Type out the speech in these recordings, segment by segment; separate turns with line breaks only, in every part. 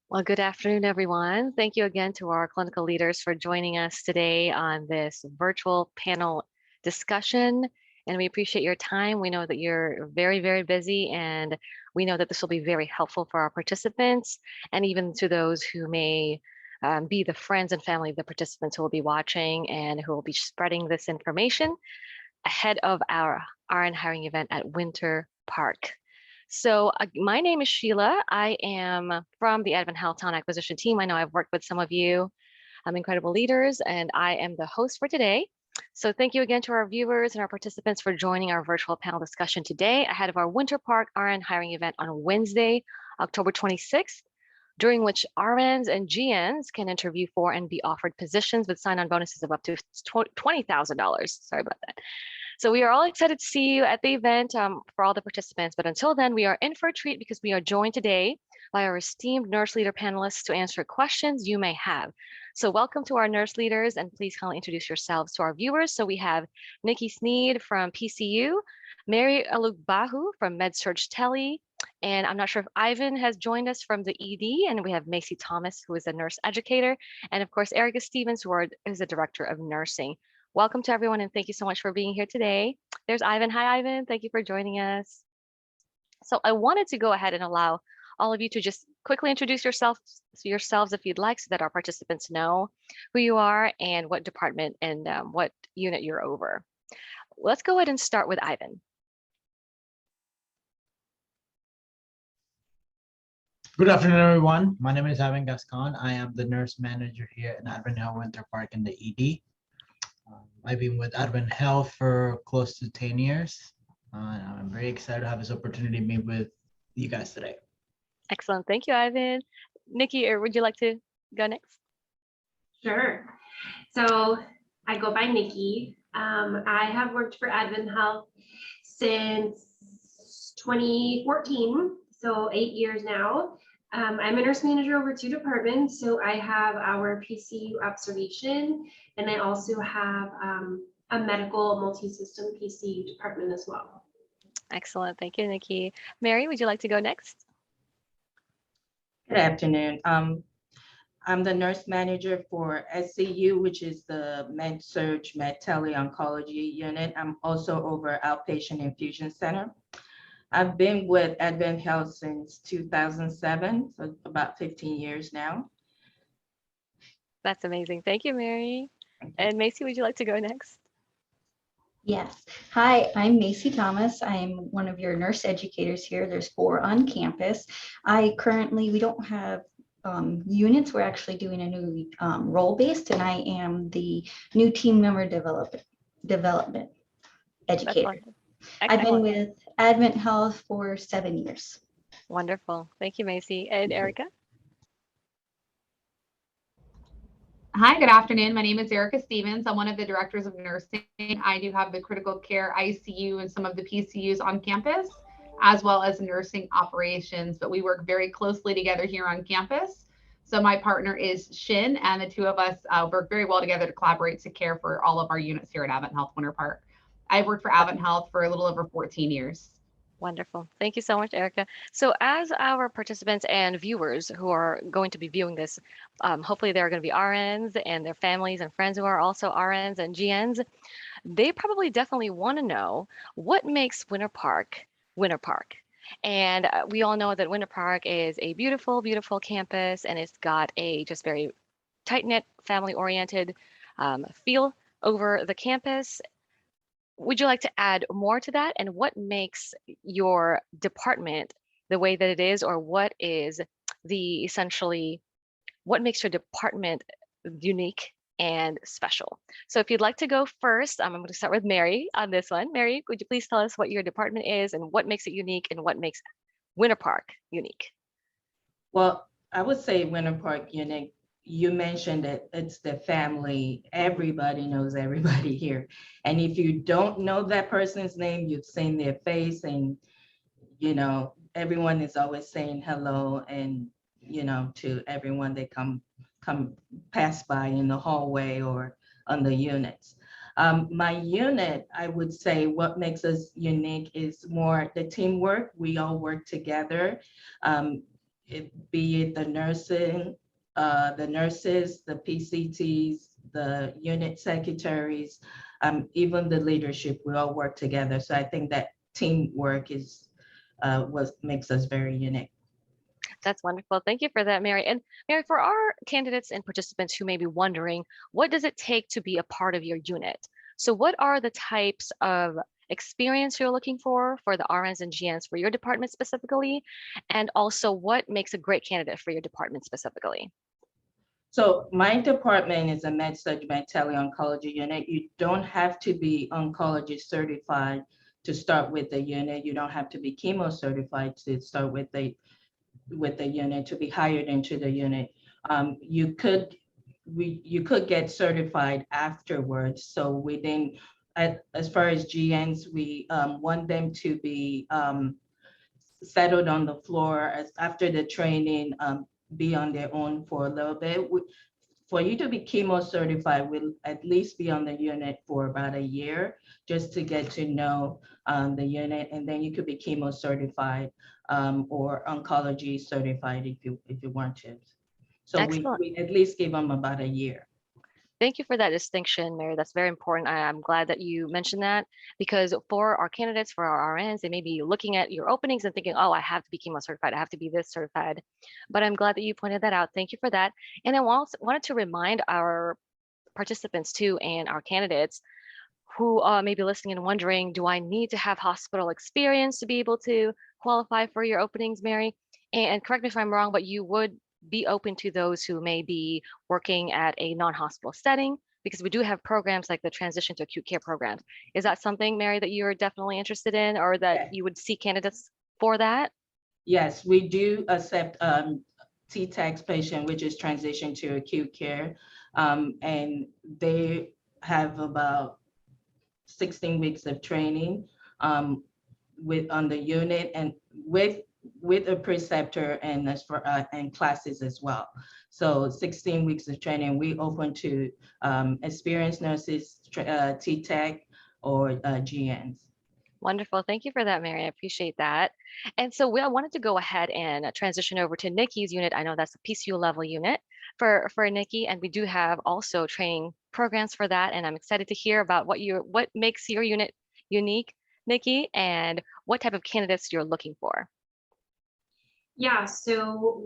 Well, good afternoon, everyone. Thank you again to our clinical leaders for joining us today on this virtual panel discussion. And we appreciate your time. We know that you're very, very busy, and we know that this will be very helpful for our participants and even to those who may be the friends and family of the participants who will be watching and who will be spreading this information ahead of our RN hiring event at Winter Park. So my name is Sheila. I am from the Advent Health Talent Acquisition team. I know I've worked with some of you, incredible leaders, and I am the host for today. So thank you again to our viewers and our participants for joining our virtual panel discussion today ahead of our Winter Park RN hiring event on Wednesday, October 26th, during which RNs and GNs can interview for and be offered positions with sign-on bonuses of up to $20,000. Sorry about that. So we are all excited to see you at the event for all the participants. But until then, we are in for a treat because we are joined today by our esteemed nurse leader panelists to answer questions you may have. So welcome to our nurse leaders, and please kindly introduce yourselves to our viewers. So we have Nikki Sneed from PCU, Mary Alugbahu from MedSurg Tele, and I'm not sure if Ivan has joined us from the ED, and we have Macy Thomas, who is a nurse educator, and of course, Erica Stevens, who is the director of nursing. Welcome to everyone, and thank you so much for being here today. There's Ivan. Hi, Ivan. Thank you for joining us. So I wanted to go ahead and allow all of you to just quickly introduce yourselves if you'd like, so that our participants know who you are and what department and what unit you're over. Let's go ahead and start with Ivan.
Good afternoon, everyone. My name is Ivan Gascon. I am the nurse manager here in Advent Health Winter Park in the ED. I've been with Advent Health for close to 10 years. I'm very excited to have this opportunity to meet with you guys today.
Excellent. Thank you, Ivan. Nikki, or would you like to go next?
Sure. So I go by Nikki. I have worked for Advent Health since 2014, so 8 years now. I'm a nurse manager over 2 departments. So I have our PCU observation, and I also have a medical multi-system PCU department as well.
Excellent. Thank you, Nikki. Mary, would you like to go next?
Good afternoon. I'm the nurse manager for SCU, which is the MedSurg Med-Tele Oncology unit. I'm also over Outpatient Infusion Center. I've been with Advent Health since 2007, so about 15 years now.
That's amazing. Thank you, Mary. And Macy, would you like to go next?
Yes. Hi, I'm Macy Thomas. I'm one of your nurse educators here. There's 4 on campus. We don't have units. We're actually doing a new role-based, and I am the new team member development educator. I've been with Advent Health for 7 years.
Wonderful. Thank you, Macy. And Erica?
Hi, good afternoon. My name is Erica Stevens. I'm one of the directors of nursing. I do have the critical care ICU and some of the PCUs on campus, as well as nursing operations, but we work very closely together here on campus. So my partner is Shin, and the 2 of us work very well together to collaborate to care for all of our units here at Advent Health Winter Park. I've worked for Advent Health for a little over 14 years.
Wonderful. Thank you so much, Erica. So as our participants and viewers who are going to be viewing this, hopefully there are going to be RNs and their families and friends who are also RNs and GNs. They probably definitely want to know what makes Winter Park Winter Park. And we all know that Winter Park is a beautiful, beautiful campus, and it's got a just very tight-knit, family-oriented feel over the campus. Would you like to add more to that? And what makes your department the way that it is, or what is what makes your department unique and special? So if you'd like to go first, I'm going to start with Mary on this one. Mary, would you please tell us what your department is and what makes it unique and what makes Winter Park unique?
Well, I would say Winter Park unique. You mentioned that it's the family. Everybody knows everybody here. And if you don't know that person's name, you've seen their face, and, everyone is always saying hello and, to everyone they come pass by in the hallway or on the units. My unit, I would say what makes us unique is more the teamwork. We all work together. be it the nursing, the nurses, the PCTs, the unit secretaries, even the leadership, we all work together. So I think that teamwork is what makes us very unique.
That's wonderful. Thank you for that, Mary. And Mary, for our candidates and participants who may be wondering, what does it take to be a part of your unit? So what are the types of experience you're looking for the RNs and GNs for your department specifically? And also what makes a great candidate for your department specifically?
So my department is a Med-Surg Med Tele-Oncology unit. You don't have to be oncology certified to start with the unit. You don't have to be chemo certified to start with the unit, to be hired into the unit. You could get certified afterwards. So within, as far as GNs, we want them to be settled on the floor after the training, be on their own for a little bit. For you to be chemo certified, we'll at least be on the unit for about a year, just to get to know the unit, and then you could be chemo certified or oncology certified if you want to. So we at least give them about a year.
Thank you for that distinction, Mary. That's very important. I'm glad that you mentioned that, because for our candidates, for our RNs, they may be looking at your openings and thinking, oh, I have to be chemo certified, I have to be this certified. But I'm glad that you pointed that out. Thank you for that. And I wanted to remind our participants too, and our candidates who may be listening and wondering, do I need to have hospital experience to be able to qualify for your openings, Mary? And correct me if I'm wrong, but you would be open to those who may be working at a non-hospital setting, because we do have programs like the transition to acute care programs. Is that something, Mary, that you're definitely interested in, or that you would see candidates for that?
Yes, we do accept TTACS patient, which is transition to acute care. And they have about 16 weeks of training on the unit, and with a preceptor and as for and classes as well. So 16 weeks of training. We open to experienced nurses, TTAC or GNs.
Wonderful. Thank you for that, Mary. I appreciate that. And so I wanted to go ahead and transition over to Nikki's unit. I know that's a PCU level unit for Nikki, and we do have also training programs for that. And I'm excited to hear about what makes your unit unique, Nikki, and what type of candidates you're looking for.
Yeah, so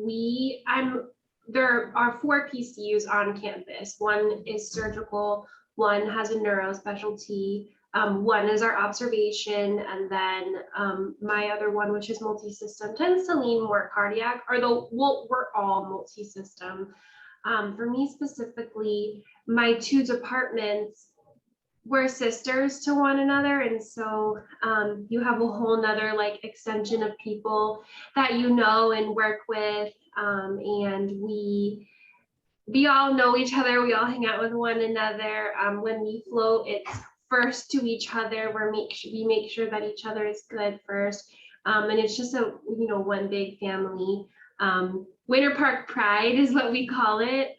there are 4 PCUs on campus. One is surgical, one has a neuro specialty, one is our observation, and then my other one, which is multi-system, tends to lean more cardiac, although we're all multi-system. For me specifically, my 2 departments, we're sisters to one another, and so you have a whole nother like extension of people that you know and work with, and we all know each other, we all hang out with one another. When we float, it's first to each other. We make sure that each other is good first, and it's just one big family. Winter Park Pride is what we call it.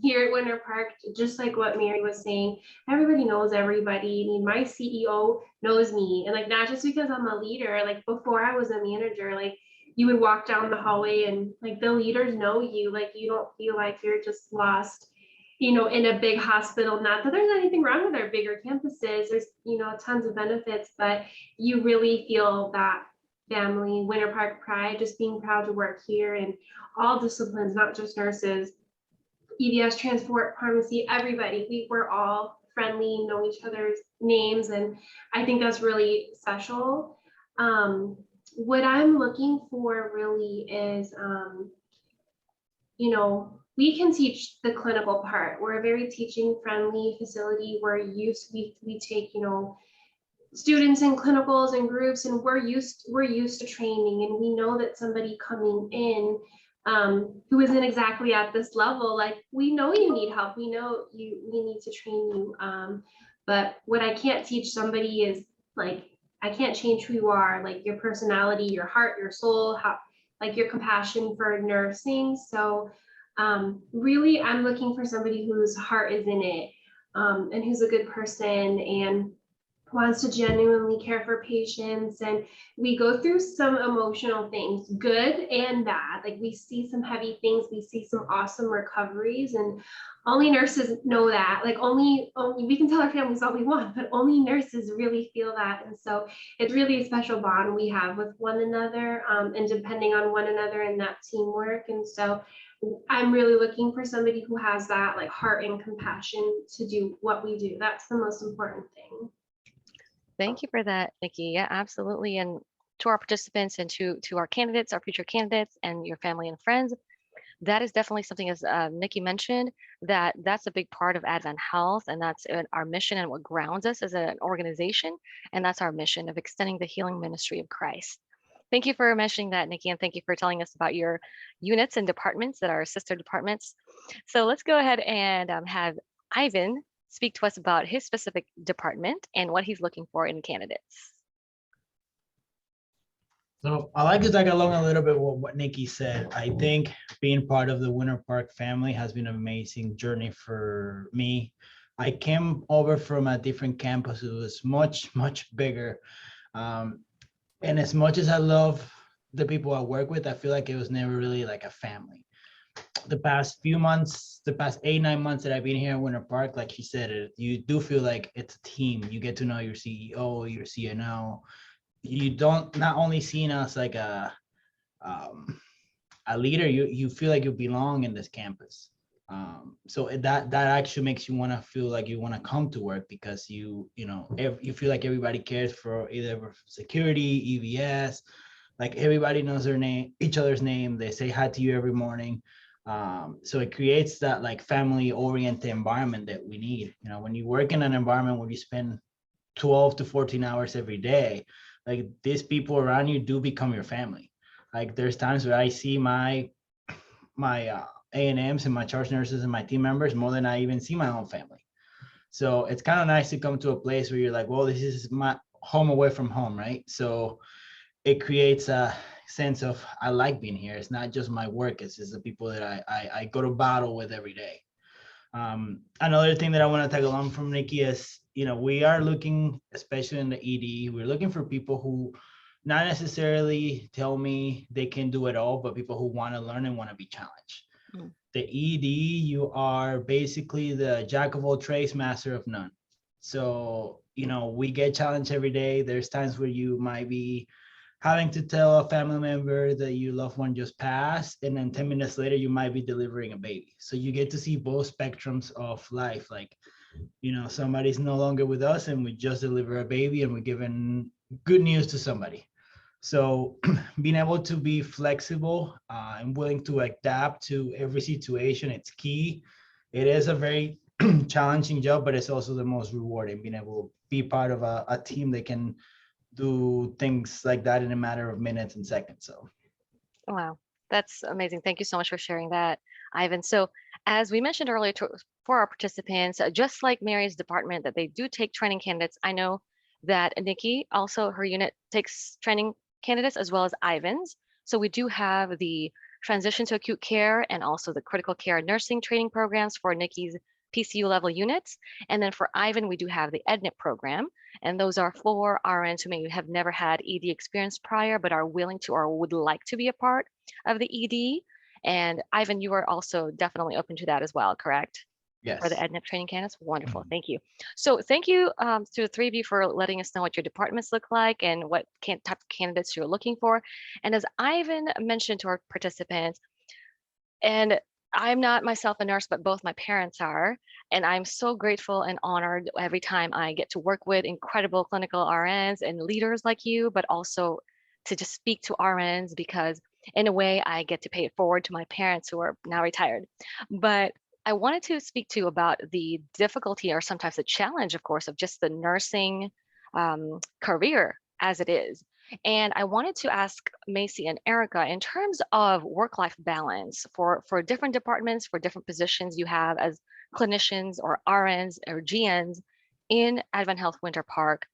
Here at Winter Park, just like what Mary was saying, everybody knows everybody. I mean, my CEO knows me, and like not just because I'm a leader. Like before I was a manager, like you would walk down the hallway and like the leaders know you. Like you don't feel like you're just lost, in a big hospital. Not that there's anything wrong with our bigger campuses. There's tons of benefits, but you really feel that family, Winter Park pride, just being proud to work here in all disciplines, not just nurses, EVS, transport, pharmacy, everybody. We're all friendly, know each other's names, and I think that's really special. What I'm looking for really is, we can teach the clinical part. We're a very teaching friendly facility. We take, students in clinicals and groups, and we're used to training, and we know that somebody coming in who isn't exactly at this level, like we know you need help, we need to train you, but what I can't teach somebody is like, I can't change who you are, like your personality, your heart, your soul, like your compassion for nursing. So really I'm looking for somebody whose heart is in it, and who's a good person, and wants to genuinely care for patients. And we go through some emotional things, good and bad. Like we see some heavy things, we see some awesome recoveries, and only nurses know that. Like only we can tell our families all we want, but only nurses really feel that. And so it's really a special bond we have with one another, and depending on one another and that teamwork. And so I'm really looking for somebody who has that like heart and compassion to do what we do. That's the most important thing.
Thank you for that, Nikki. Yeah, absolutely. And to our participants and to our candidates, our future candidates, and your family and friends, that is definitely something, as Nikki mentioned, that's a big part of Advent Health, and that's our mission and what grounds us as an organization. And that's our mission of extending the healing ministry of Christ. Thank you for mentioning that, Nikki, and thank you for telling us about your units and departments that are sister departments. So let's go ahead and have Ivan speak to us about his specific department and what he's looking for in candidates.
So I like to tag along a little bit with what Nikki said. I think being part of the Winter Park family has been an amazing journey for me. I came over from a different campus. It was much, much bigger. And as much as I love the people I work with, I feel like it was never really like a family. The past few months, the past 8-9 months that I've been here in Winter Park, like she said, you do feel like it's a team. You get to know your CEO, your CNO. You don't not only seen us like a leader, you feel like you belong in this campus. So that actually makes you want to feel like you want to come to work, because you feel like everybody cares for either security, EVS, like everybody knows their name, each other's name. They say hi to you every morning. So it creates that like family oriented environment that we need. When you work in an environment where you spend 12 to 14 hours every day, like these people around you do become your family. Like there's times where I see my A&Ms and my charge nurses and my team members more than I even see my own family. So it's kind of nice to come to a place where you're like, well, this is my home away from home, right? So it creates a sense of, I like being here. It's not just my work, it's just the people that I go to battle with every day. Another thing that I want to tag along from Nikki is, we are looking, especially in the ED, we're looking for people who not necessarily tell me they can do it all, but people who want to learn and want to be challenged. Mm. The ED, you are basically the jack of all trades, master of none. So, we get challenged every day. There's times where you might be having to tell a family member that your loved one just passed, and then 10 minutes later, you might be delivering a baby. So you get to see both spectrums of life. Like, somebody's no longer with us and we just deliver a baby and we're giving good news to somebody. So being able to be flexible and willing to adapt to every situation, it's key. It is a very challenging job, but it's also the most rewarding, being able to be part of a team that can do things like that in a matter of minutes and seconds. So
wow, that's amazing. Thank you so much for sharing that, Ivan. So as we mentioned earlier, for our participants, just like Mary's department, that they do take training candidates. I know that Nikki, also her unit takes training candidates as well as Ivan's. So we do have the transition to acute care and also the critical care nursing training programs for Nikki's PCU level units. And then for Ivan, we do have the EDNIP program. And those are for RNs who may have never had ED experience prior, but are willing to or would like to be a part of the ED. And Ivan, you are also definitely open to that as well, correct?
Yes.
For the EDNIP training candidates. Wonderful. Mm-hmm. Thank you. So thank you to the three of you for letting us know what your departments look like and what type of candidates you're looking for. And as Ivan mentioned to our participants, and I'm not myself a nurse, but both my parents are. And I'm so grateful and honored every time I get to work with incredible clinical RNs and leaders like you, but also to just speak to RNs, because in a way I get to pay it forward to my parents who are now retired. But I wanted to speak to you about the difficulty, or sometimes the challenge, of course, of just the nursing career as it is. And I wanted to ask Macy and Erica, in terms of work-life balance for different departments, for different positions you have as clinicians or RNs or GNs in Advent Health Winter Park,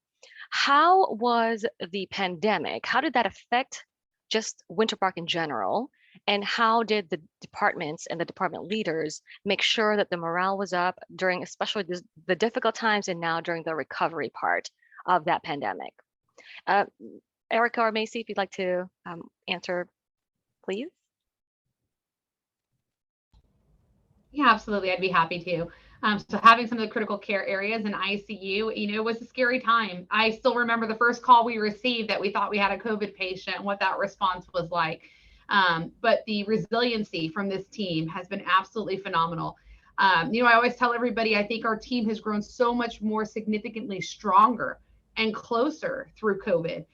how was the pandemic? How did that affect just Winter Park in general? And how did the departments and the department leaders make sure that the morale was up during especially the difficult times and now during the recovery part of that pandemic. Uh, Erica or Macy, if you'd like to answer, please.
Yeah, absolutely. I'd be happy to. So having some of the critical care areas in ICU, it was a scary time. I still remember the first call we received that we thought we had a COVID patient and what that response was like. But the resiliency from this team has been absolutely phenomenal. I always tell everybody, I think our team has grown so much more significantly stronger and closer through COVID.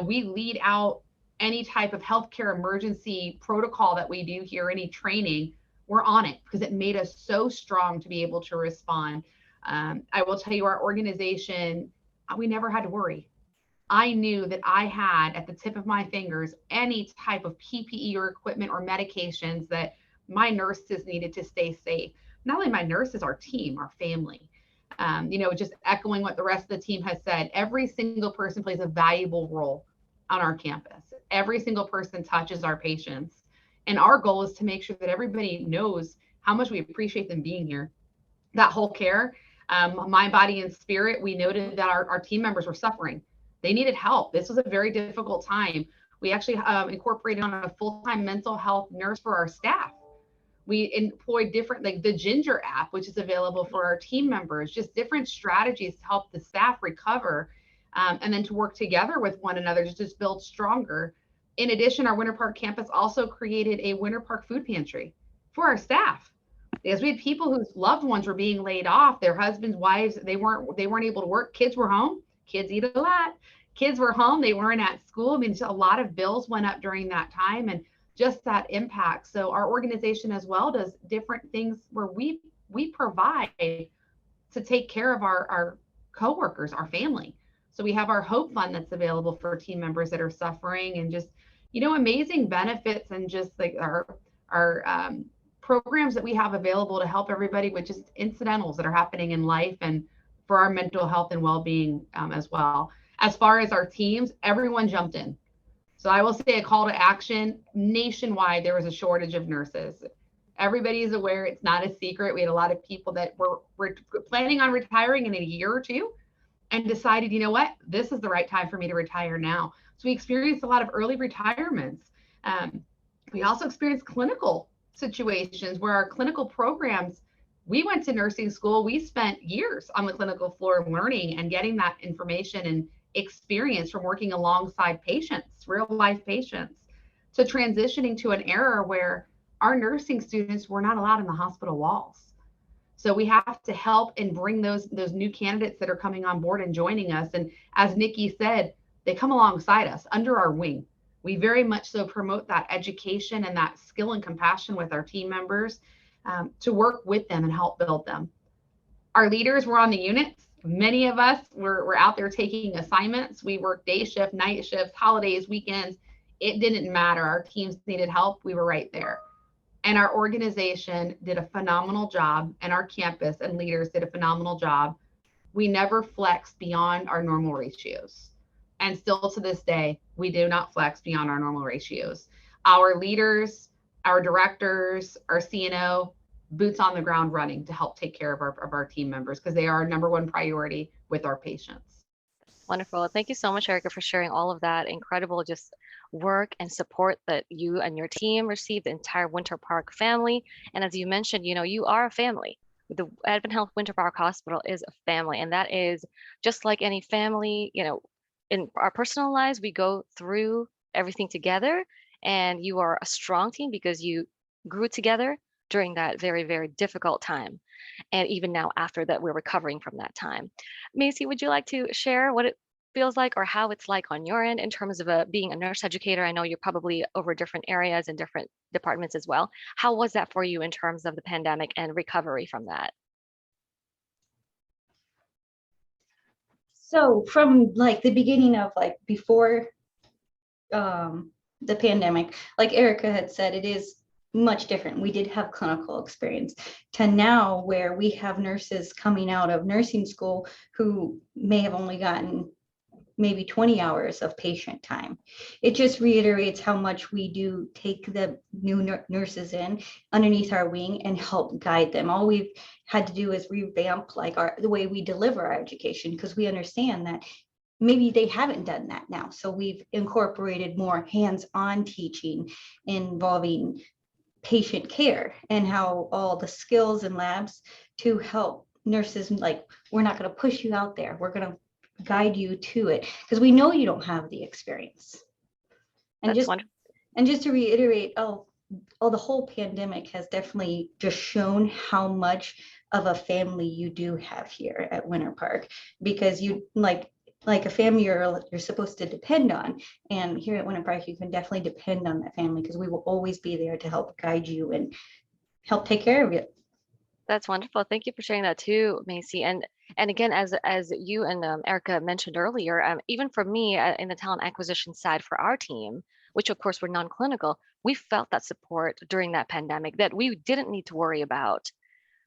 We lead out any type of healthcare emergency protocol that we do here, any training, we're on it because it made us so strong to be able to respond. I will tell you, our organization, we never had to worry. I knew that I had at the tip of my fingers any type of PPE or equipment or medications that my nurses needed to stay safe. Not only my nurses, our team, our family. Just echoing what the rest of the team has said, every single person plays a valuable role on our campus. Every single person touches our patients. And our goal is to make sure that everybody knows how much we appreciate them being here. That whole care, mind, body, and spirit, we noted that our team members were suffering. They needed help. This was a very difficult time. We actually incorporated on a full-time mental health nurse for our staff. We employed different, like the Ginger app, which is available for our team members, just different strategies to help the staff recover and then to work together with one another to just build stronger. In addition, our Winter Park campus also created a Winter Park food pantry for our staff because we had people whose loved ones were being laid off, their husbands, wives, they weren't able to work. Kids were home. Kids eat a lot. Kids were home. They weren't at school. I mean, a lot of bills went up during that time and just that impact. So our organization as well does different things where we provide to take care of our coworkers, our family. So we have our Hope Fund that's available for team members that are suffering and just amazing benefits and just like our programs that we have available to help everybody with just incidentals that are happening in life and for our mental health and well-being as well. As far as our teams, everyone jumped in. So I will say a call to action nationwide, there was a shortage of nurses. Everybody is aware, it's not a secret. We had a lot of people that were planning on retiring in a year or two and decided, what, this is the right time for me to retire now. So we experienced a lot of early retirements. We also experienced clinical situations where our clinical programs, we went to nursing school. We spent years on the clinical floor learning and getting that information and experience from working alongside patients, real life patients, to transitioning to an era where our nursing students were not allowed in the hospital walls. So we have to help and bring those new candidates that are coming on board and joining us. And as Nikki said, they come alongside us under our wing. We very much so promote that education and that skill and compassion with our team members to work with them and help build them. Our leaders were on the units. Many of us were out there taking assignments. We worked day shift, night shifts, holidays, weekends. It didn't matter. Our teams needed help. We were right there. And our organization did a phenomenal job, and our campus and leaders did a phenomenal job. We never flexed beyond our normal ratios. And still to this day, we do not flex beyond our normal ratios. Our leaders, our directors, our CNO, boots on the ground running to help take care of our team members because they are our number one priority with our patients.
Wonderful. Thank you so much, Erica, for sharing all of that incredible just work and support that you and your team received, the entire Winter Park family. And as you mentioned, you are a family. The Advent Winter Park Hospital is a family, and that is just like any family, in our personal lives, we go through everything together, and you are a strong team because you grew together during that very, very difficult time. And even now after that, we're recovering from that time. Macy, would you like to share what it feels like or how it's like on your end in terms of being a nurse educator? I know you're probably over different areas and different departments as well. How was that for you in terms of the pandemic and recovery from that?
So from like the beginning of before the pandemic, like Erica had said, it is much different. We did have clinical experience to now where we have nurses coming out of nursing school who may have only gotten maybe 20 hours of patient time. It just reiterates how much we do take the new nurses in underneath our wing and help guide them. All we've had to do is revamp the way we deliver our education, because we understand that maybe they haven't done that now. So we've incorporated more hands-on teaching involving patient care and how all the skills and labs to help nurses, like, we're not going to push you out there. We're going to guide you to it because we know you don't have the experience. And
That's wonderful.
just to reiterate, the whole pandemic has definitely just shown how much of a family you do have here at Winter Park, because you like a family you're supposed to depend on. And here at Winter Park, you can definitely depend on that family because we will always be there to help guide you and help take care of you.
That's wonderful. Thank you for sharing that too, Macy. And again, as you and Erica mentioned earlier, even for me in the talent acquisition side for our team, which of course we're non-clinical, we felt that support during that pandemic that we didn't need to worry about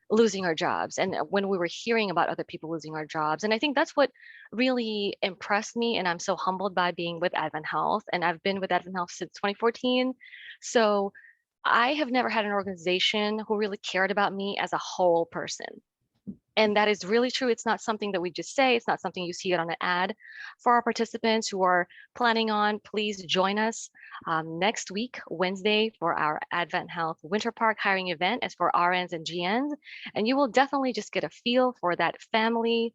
losing our jobs. And when we were hearing about other people losing our jobs, and I think that's what really impressed me. And I'm so humbled by being with Advent Health, and I've been with Advent Health since 2014. So I have never had an organization who really cared about me as a whole person. And that is really true. It's not something that we just say. It's not something you see it on an ad. For our participants who are planning on, please join us next week, Wednesday, for our Advent Health Winter Park hiring event as for RNs and GNs. And you will definitely just get a feel for that family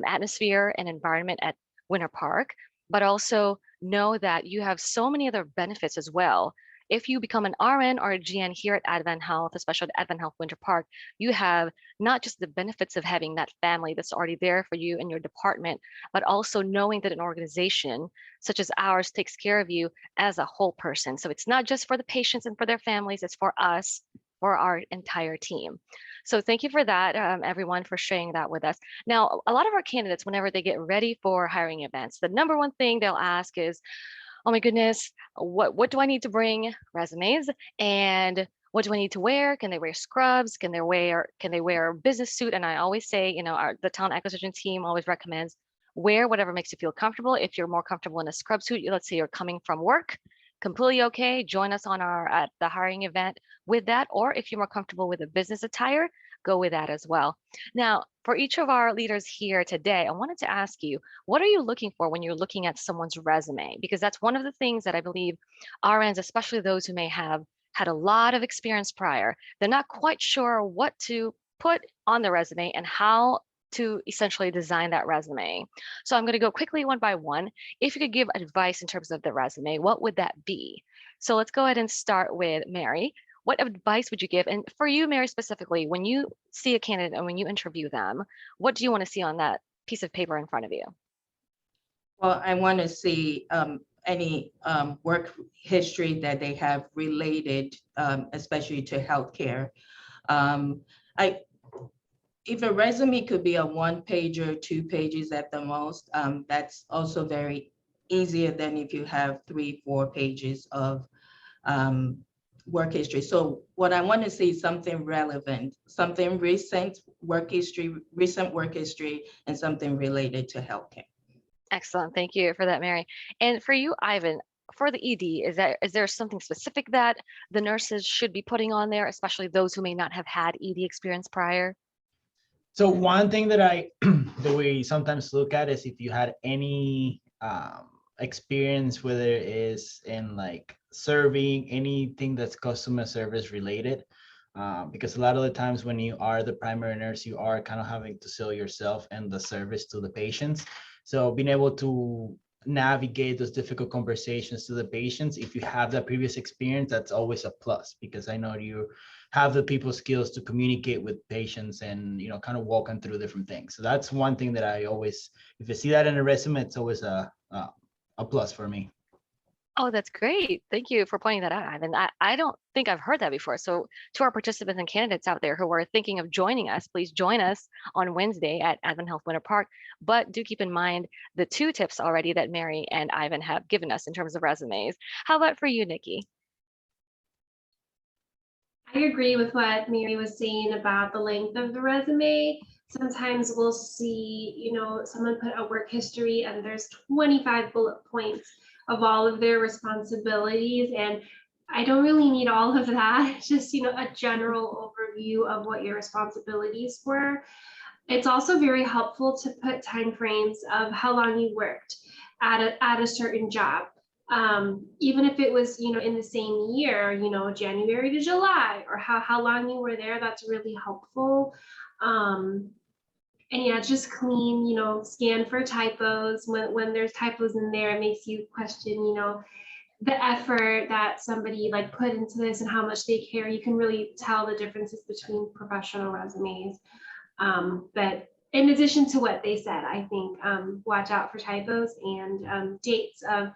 atmosphere and environment at Winter Park, but also know that you have so many other benefits as well. If you become an RN or a GN here at Advent Health, especially at Advent Health Winter Park, you have not just the benefits of having that family that's already there for you in your department, but also knowing that an organization such as ours takes care of you as a whole person. So it's not just for the patients and for their families, it's for us, for our entire team. So thank you for that, everyone, for sharing that with us. Now, a lot of our candidates, whenever they get ready for hiring events, the number one thing they'll ask is, oh my goodness, what do I need to bring? Resumes. And what do I need to wear? Can they wear scrubs? Can they wear a business suit? And I always say, the talent acquisition team always recommends wear whatever makes you feel comfortable. If you're more comfortable in a scrub suit, let's say you're coming from work, completely okay. Join us on at the hiring event with that. Or if you're more comfortable with a business attire, go with that as well. Now, for each of our leaders here today, I wanted to ask you, what are you looking for when you're looking at someone's resume? Because that's one of the things that I believe RNs, especially those who may have had a lot of experience prior, they're not quite sure what to put on the resume and how to essentially design that resume. So I'm going to go quickly one by one. If you could give advice in terms of the resume, what would that be? So let's go ahead and start with Mary. What advice would you give? And for you, Mary, specifically, when you see a candidate and when you interview them, what do you want to see on that piece of paper in front of you?
Well, I want to see any work history that they have related, especially to healthcare. If a resume could be a 1-pager, 2 pages at the most, that's also very easier than if you have 3, 4 pages of work history. So what I want to see is something relevant, something recent work history, and something related to healthcare.
Excellent. Thank you for that, Mary. And for you, Ivan, for the ED, is there something specific that the nurses should be putting on there, especially those who may not have had ED experience prior?
So one thing that that we sometimes look at is if you had any experience, whether it is in like serving, anything that's customer service related, because a lot of the times when you are the primary nurse, you are kind of having to sell yourself and the service to the patients. So being able to navigate those difficult conversations to the patients, if you have that previous experience, that's always a plus, because I know you have the people skills to communicate with patients and kind of walk them through different things. So that's one thing that I always, if I see that in a resume, it's always a plus for me.
Oh, that's great. Thank you for pointing that out, Ivan. I don't think I've heard that before. So to our participants and candidates out there who are thinking of joining us, please join us on Wednesday at Advent Health Winter Park. But do keep in mind the 2 tips already that Mary and Ivan have given us in terms of resumes. How about for you, Nikki?
I agree with what Mary was saying about the length of the resume. Sometimes we'll see, someone put a work history and there's 25 bullet points of all of their responsibilities. And I don't really need all of that, just, a general overview of what your responsibilities were. It's also very helpful to put timeframes of how long you worked at a certain job. Even if it was, in the same year, January to July, or how long you were there, that's really helpful. And yeah, just clean, scan for typos. When there's typos in there, it makes you question, the effort that somebody like put into this and how much they care. You can really tell the differences between professional resumes. But in addition to what they said, I think watch out for typos and dates of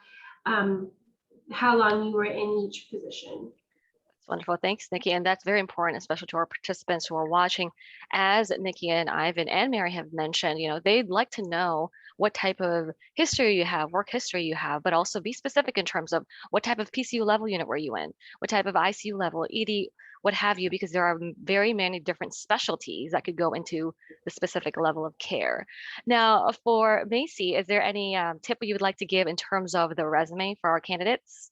how long you were in each position.
That's wonderful. Thanks, Nikki. And that's very important, especially to our participants who are watching. As Nikki and Ivan and Mary have mentioned, they'd like to know what type of history you have, work history you have, but also be specific in terms of what type of PCU level unit were you in, what type of ICU level, ED, what have you, because there are very many different specialties that could go into the specific level of care. Now, for Macy, is there any tip you would like to give in terms of the resume for our candidates?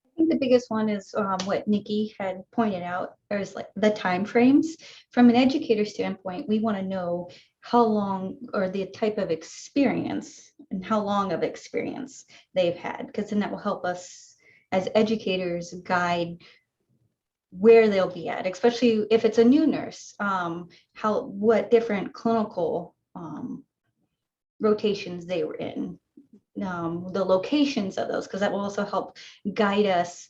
I think the biggest one is what Nikki had pointed out, is like the time frames. From an educator standpoint, we want to know how long, or the type of experience and how long of experience they've had, because then that will help us as educators guide where they'll be at, especially if it's a new nurse, what different clinical rotations they were in, the locations of those, because that will also help guide us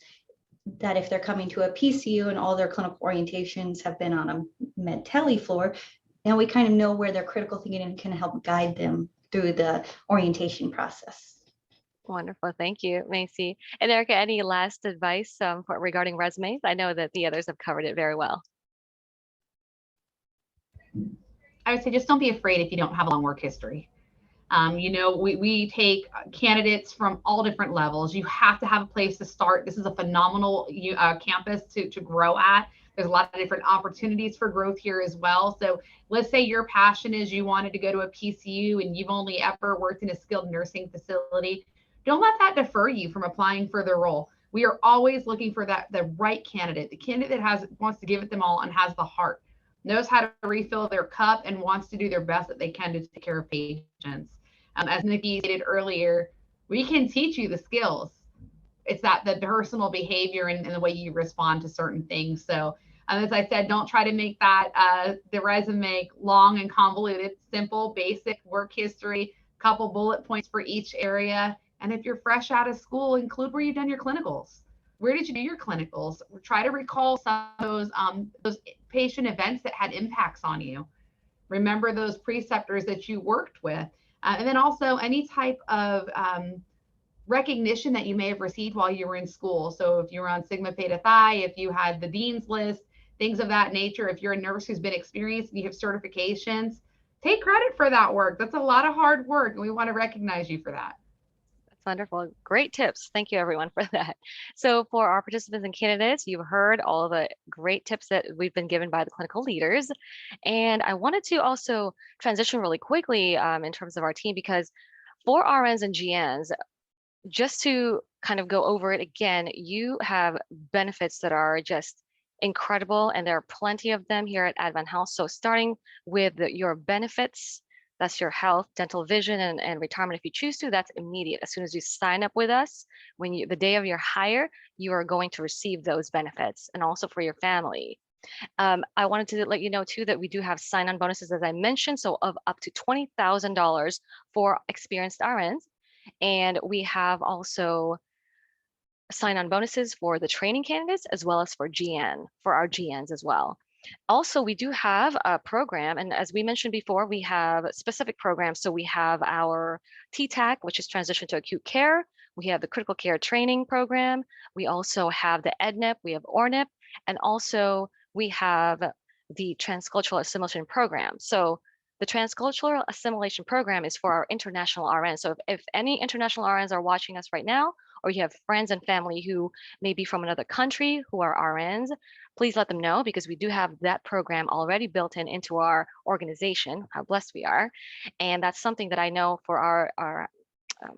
that if they're coming to a PCU and all their clinical orientations have been on a med tele floor, now we kind of know where their critical thinking and can help guide them through the orientation process.
Wonderful. Thank you, Macy. And Erica, any last advice regarding resumes? I know that the others have covered it very well.
I would say just don't be afraid if you don't have a long work history. We take candidates from all different levels. You have to have a place to start. This is a phenomenal campus to grow at. There's a lot of different opportunities for growth here as well. So let's say your passion is you wanted to go to a PCU and you've only ever worked in a skilled nursing facility. Don't let that defer you from applying for the role. We are always looking for the right candidate, the candidate that wants to give it them all and has the heart, knows how to refill their cup, and wants to do their best that they can to take care of patients. As Nikki stated earlier, we can teach you the skills. It's the personal behavior and the way you respond to certain things. So as I said, don't try to make that the resume long and convoluted. Simple, basic work history, couple bullet points for each area. And if you're fresh out of school, include where you've done your clinicals. Where did you do your clinicals? Try to recall some of those patient events that had impacts on you. Remember those preceptors that you worked with. And then also any type of recognition that you may have received while you were in school. So if you were on Sigma Theta Phi, if you had the Dean's List, things of that nature. If you're a nurse who's been experienced and you have certifications, take credit for that work. That's a lot of hard work, and we want to recognize you for that.
Wonderful. Great tips. Thank you, everyone, for that. So for our participants and candidates, you've heard all the great tips that we've been given by the clinical leaders. And I wanted to also transition really quickly in terms of our team, because for RNs and GNs, just to kind of go over it again, you have benefits that are just incredible, and there are plenty of them here at Advent Health. So starting with your benefits, that's your health, dental, vision, and retirement. If you choose to, that's immediate. As soon as you sign up with us, the day of your hire, you are going to receive those benefits, and also for your family. I wanted to let you know too that we do have sign-on bonuses, as I mentioned, so of up to $20,000 for experienced RNs. And we have also sign-on bonuses for the training candidates as well as for our GNs as well. Also, we do have a program, and as we mentioned before, we have specific programs. So we have our TTAC, which is Transition to Acute Care. We have the Critical Care Training Program. We also have the EdNIP, we have ORNIP, and also we have the Transcultural Assimilation Program. So the Transcultural Assimilation Program is for our international RNs. So if any international RNs are watching us right now, or you have friends and family who may be from another country who are RNs, please let them know, because we do have that program already built into our organization, how blessed we are. And that's something that I know for our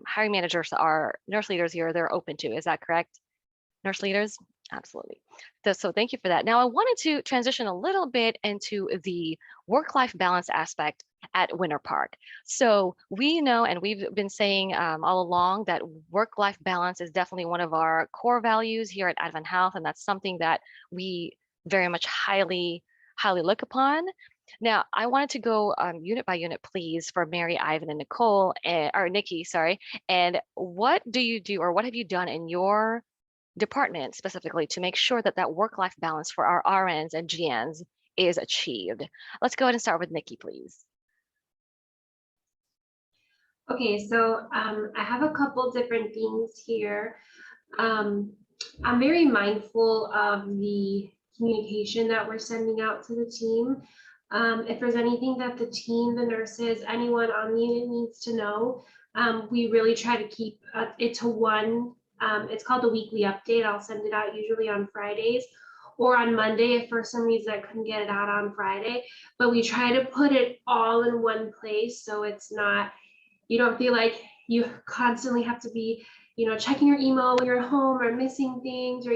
hiring managers, our nurse leaders here, they're open to. Is that correct, nurse leaders? Absolutely. So thank you for that. Now I wanted to transition a little bit into the work-life balance aspect at Winter Park. So we know, and we've been saying all along, that work-life balance is definitely one of our core values here at Advent Health, and that's something that we very much highly look upon. Now, I wanted to go unit by unit, please, for Mary, Ivan, and Nicole, or Nikki, sorry. And what do you do, or what have you done in your department specifically to make sure that that work-life balance for our RNs and GNs is achieved? Let's go ahead and start with Nikki, please.
Okay, so I have a couple different things here. I'm very mindful of the communication that we're sending out to the team. If there's anything that the team, the nurses, anyone on the unit needs to know, we really try to keep it to one. It's called the weekly update. I'll send it out usually on Fridays or on Monday if for some reason I couldn't get it out on Friday. But we try to put it all in one place so it's not, you don't feel like you constantly have to be, checking your email when you're home or missing things, or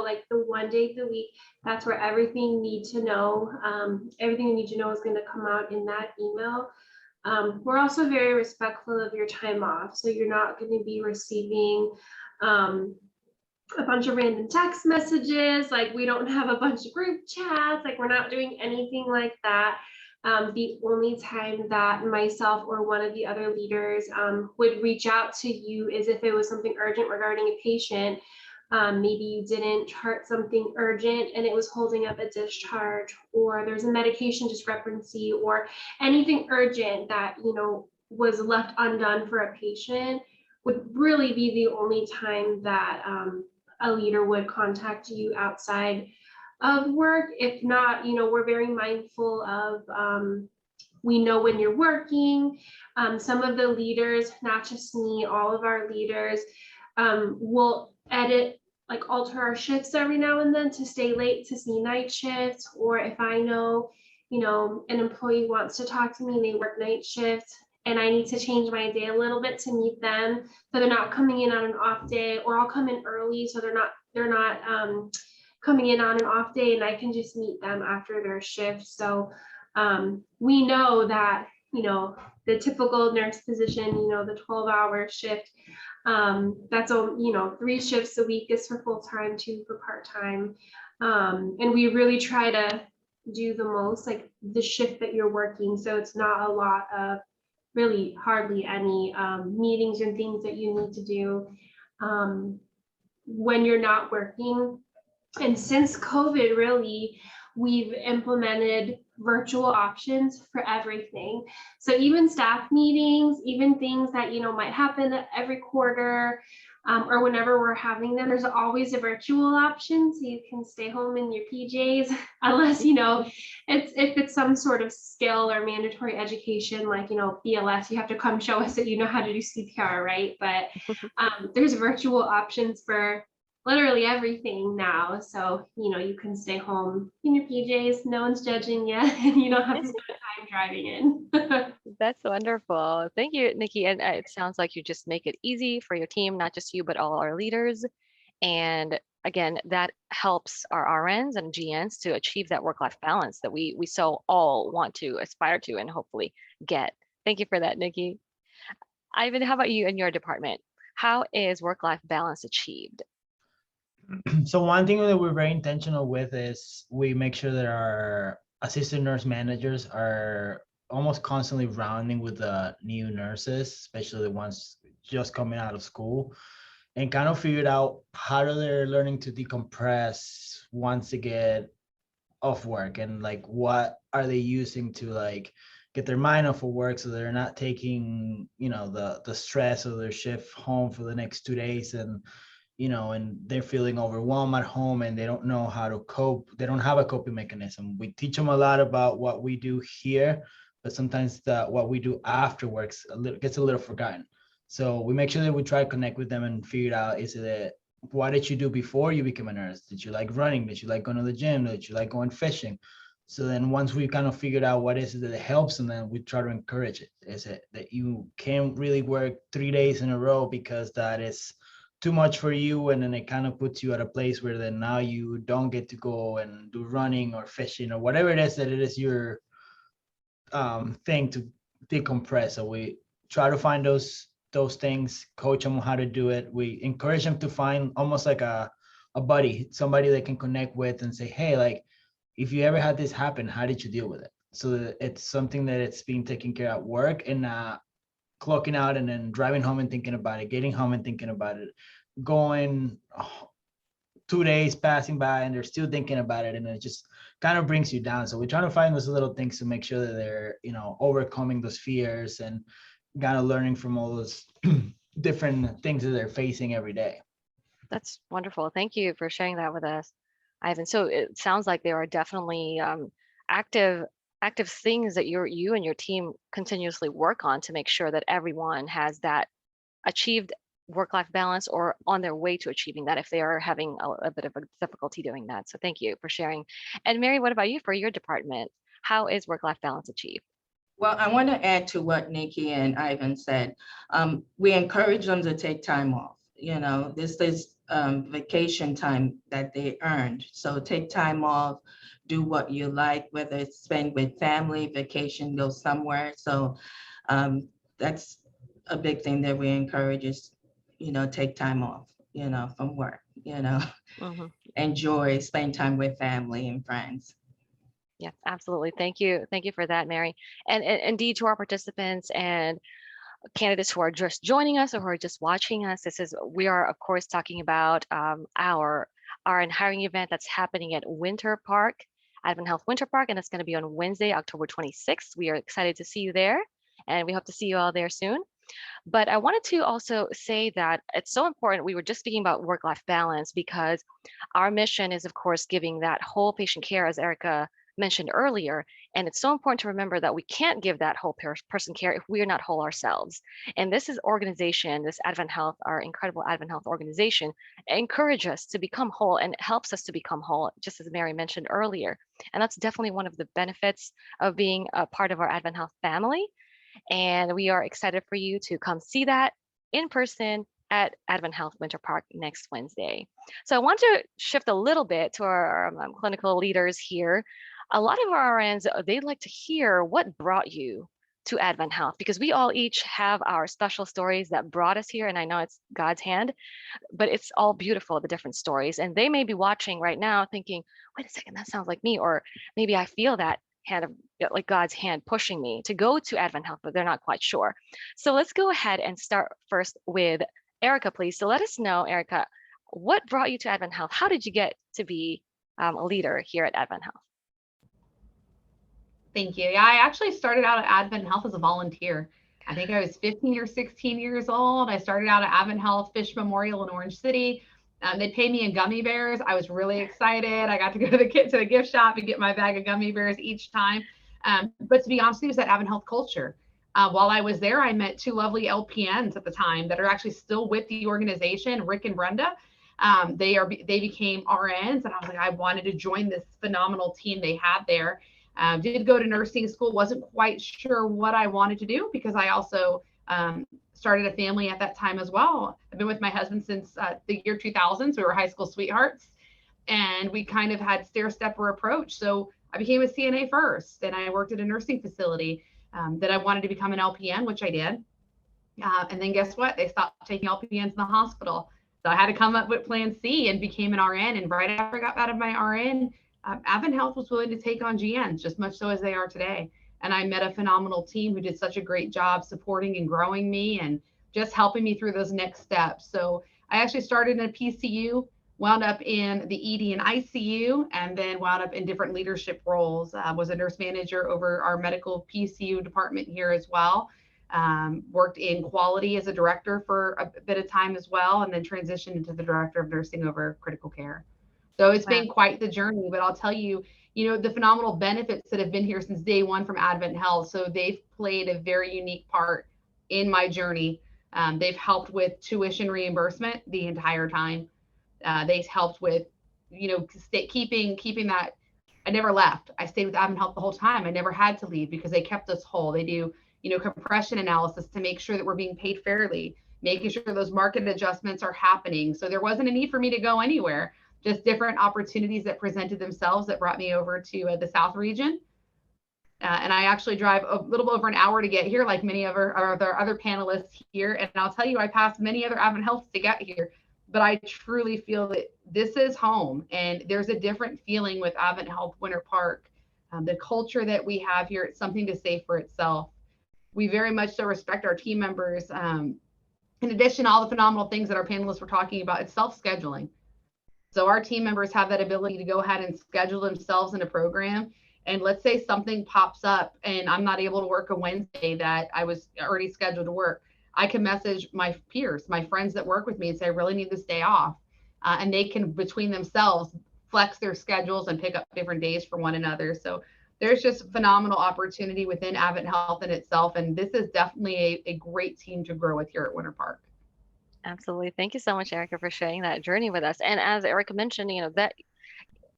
like the one day of the week, that's where everything you need to know, everything you need to know is going to come out in that email. We're also very respectful of your time off, so you're not going to be receiving a bunch of random text messages. Like, we don't have a bunch of group chats. Like, we're not doing anything like that. The only time that myself or one of the other leaders would reach out to you is if it was something urgent regarding a patient. Maybe you didn't chart something urgent and it was holding up a discharge, or there's a medication discrepancy, or anything urgent that was left undone for a patient, would really be the only time that a leader would contact you outside of work. If not, we're very mindful of, we know when you're working. Some of the leaders, not just me, all of our leaders will alter our shifts every now and then to stay late to see night shifts. Or if I know, an employee wants to talk to me and they work night shifts, and I need to change my day a little bit to meet them, so they're not coming in on an off day, or I'll come in early so they're not coming in on an off day, and I can just meet them after their shift. So we know that, the typical nurse position, the 12-hour shift, that's 3 shifts a week is for full-time, 2 for part-time. And we really try to do the most, like the shift that you're working. So it's not a lot of, really hardly any meetings and things that you need to do when you're not working. And since COVID, really, we've implemented virtual options for everything. So even staff meetings, even things that, might happen every quarter, or whenever we're having them, there's always a virtual option. So you can stay home in your PJs, unless, if it's some sort of skill or mandatory education, like, BLS, you have to come show us that you know how to do CPR, right? But there's virtual options for literally everything now. So, you can stay home in your PJs, no one's judging you, and you don't have to spend time driving in.
That's wonderful. Thank you, Nikki. And it sounds like you just make it easy for your team, not just you, but all our leaders. And again, that helps our RNs and GNs to achieve that work-life balance that we so all want to aspire to and hopefully get. Thank you for that, Nikki. Ivan, how about you in your department? How is work-life balance achieved?
So one thing that we're very intentional with is we make sure that our assistant nurse managers are almost constantly rounding with the new nurses, especially the ones just coming out of school, and kind of figured out how they're learning to decompress once they get off work, and like what are they using to like get their mind off of work, so they're not taking the stress of their shift home for the next 2 days, and and they're feeling overwhelmed at home and they don't know how to cope. They don't have a coping mechanism. We teach them a lot about what we do here, but sometimes what we do after works gets a little forgotten. So we make sure that we try to connect with them and figure out, what did you do before you became a nurse? Did you like running? Did you like going to the gym? Did you like going fishing? So then once we kind of figured out what is it that helps them, then we try to encourage it. Is it that you can't really work 3 days in a row because that is too much for you, and then it kind of puts you at a place where then now you don't get to go and do running or fishing or whatever it is that it is your thing to decompress. So we try to find those things, coach them on how to do it. We encourage them to find almost like a buddy, somebody they can connect with and say, hey, like, if you ever had this happen, how did you deal with it? So that it's something that it's being taken care of at work, and clocking out and then driving home and thinking about it, getting home and thinking about it, going 2 days passing by and they're still thinking about it, and it just kind of brings you down. So we're trying to find those little things to make sure that they're, overcoming those fears and kind of learning from all those different things that they're facing every day.
That's wonderful. Thank you for sharing that with us, Ivan. So it sounds like there are definitely active things that you and your team continuously work on to make sure that everyone has that achieved work-life balance or on their way to achieving that if they are having a bit of a difficulty doing that. So thank you for sharing. And Mary, what about you for your department? How is work-life balance achieved?
Well, I want to add to what Nikki and Ivan said. We encourage them to take time off. This is vacation time that they earned. So take time off, do what you like, whether it's spend with family, vacation, go somewhere. So that's a big thing that we encourage is, take time off, from work,
Mm-hmm.
enjoy, spend time with family and friends.
Yes, absolutely. Thank you. Thank you for that, Mary. And indeed, to our participants and candidates who are just joining us or who are just watching us, we are, of course, talking about our hiring event that's happening at Winter Park, Advent Health Winter Park, and it's going to be on Wednesday, October 26th. We are excited to see you there, and we hope to see you all there soon. But I wanted to also say that it's so important. We were just speaking about work-life balance because our mission is, of course, giving that whole patient care, as Erica mentioned earlier. And it's so important to remember that we can't give that whole person care if we are not whole ourselves. And this organization, this Advent Health, our incredible Advent Health organization, encourage us to become whole and helps us to become whole, just as Mary mentioned earlier. And that's definitely one of the benefits of being a part of our Advent Health family. And we are excited for you to come see that in person at Advent Health Winter Park next Wednesday. So I want to shift a little bit to our clinical leaders here. A lot of our RNs, they'd like to hear what brought you to Advent Health, because we all each have our special stories that brought us here. And I know it's God's hand, but it's all beautiful, the different stories. And they may be watching right now thinking, wait a second, that sounds like me. Or maybe I feel that hand of like God's hand pushing me to go to Advent Health, but they're not quite sure. So let's go ahead and start first with Erica, please. So let us know, Erica, what brought you to Advent Health? How did you get to be a leader here at Advent Health?
Thank you. Yeah, I actually started out at Advent Health as a volunteer. I think I was 15 or 16 years old. I started out at Advent Health Fish Memorial in Orange City. They paid me in gummy bears. I was really excited. I got to go to the gift shop and get my bag of gummy bears each time. But to be honest, it was that Advent Health culture. While I was there, I met two lovely LPNs at the time that are actually still with the organization, Rick and Brenda. They became RNs, and I was like, I wanted to join this phenomenal team they had there. Did go to nursing school, wasn't quite sure what I wanted to do because I also started a family at that time as well. I've been with my husband since the year 2000, so we were high school sweethearts, and we kind of had stair-stepper approach. So I became a CNA first, and I worked at a nursing facility that I wanted to become an LPN, which I did. And then guess what? They stopped taking LPNs in the hospital. So I had to come up with plan C and became an RN. And right after I got out of my RN, Advent Health was willing to take on GNs, just much so as they are today. And I met a phenomenal team who did such a great job supporting and growing me and just helping me through those next steps. So I actually started in a PCU, wound up in the ED and ICU, and then wound up in different leadership roles. Was a nurse manager over our medical PCU department here as well. Worked in quality as a director for a bit of time as well, and then transitioned into the director of nursing over critical care. So it's been quite the journey, but I'll tell you, the phenomenal benefits that have been here since day one from Advent Health. So they've played a very unique part in my journey. They've helped with tuition reimbursement the entire time. They helped with, keeping that. I never left. I stayed with Advent Health the whole time. I never had to leave because they kept us whole. They do, compression analysis to make sure that we're being paid fairly. making sure those market adjustments are happening. So there wasn't a need for me to go anywhere, just different opportunities that presented themselves that brought me over to the South region. And I actually drive a little over an hour to get here, like many of our other panelists here. And I'll tell you, I passed many other Advent Health to get here, but I truly feel that this is home, and there's a different feeling with Advent Health Winter Park. The culture that we have here, it's something to say for itself. We very much so respect our team members. In addition to all the phenomenal things that our panelists were talking about, it's self-scheduling. So our team members have that ability to go ahead and schedule themselves in a program. And let's say something pops up and I'm not able to work a Wednesday that I was already scheduled to work. I can message my peers, my friends that work with me, and say, I really need this day off. And they can, between themselves, flex their schedules and pick up different days for one another. So there's just phenomenal opportunity within Advent Health in itself. And this is definitely a great team to grow with here at Winter Park.
Absolutely. Thank you so much, Erica, for sharing that journey with us. And as Erica mentioned, that